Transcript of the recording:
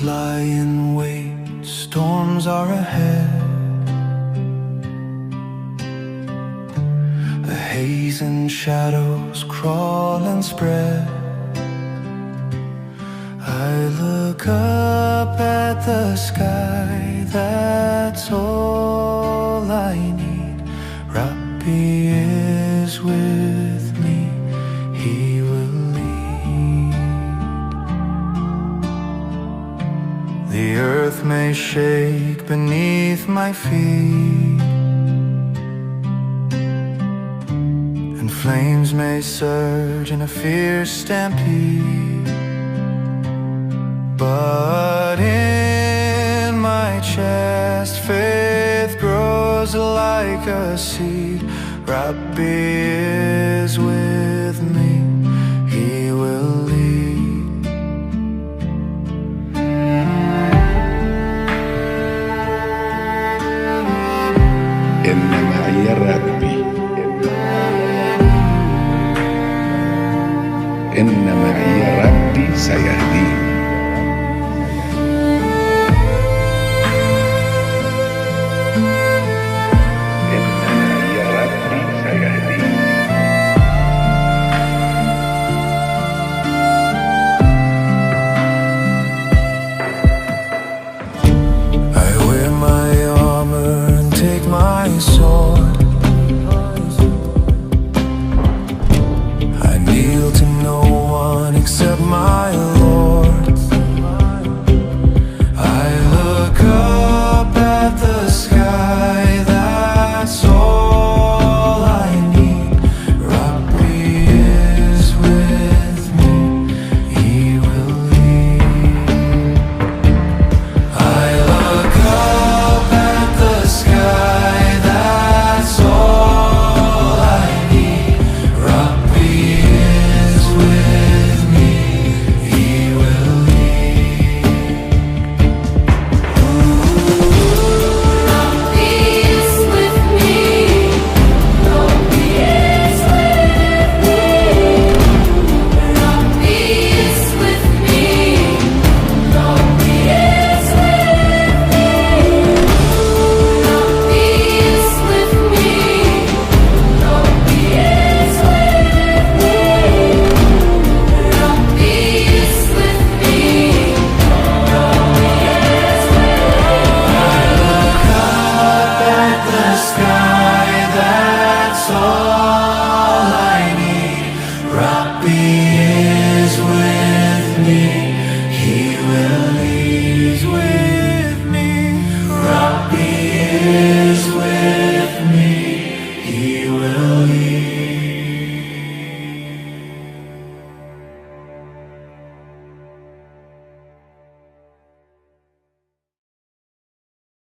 lie in wait, storms are ahead. The haze and shadows crawl and spread. I look up at the sky, that's all I need. Rabbi is with me, He will lead. The earth may shake beneath my feet, and flames may surge in a fierce stampede, but in my chest faith grows like a seed. Rabbi is with me, He will lead. إن معي ربي، إن معي ربي سيهدين.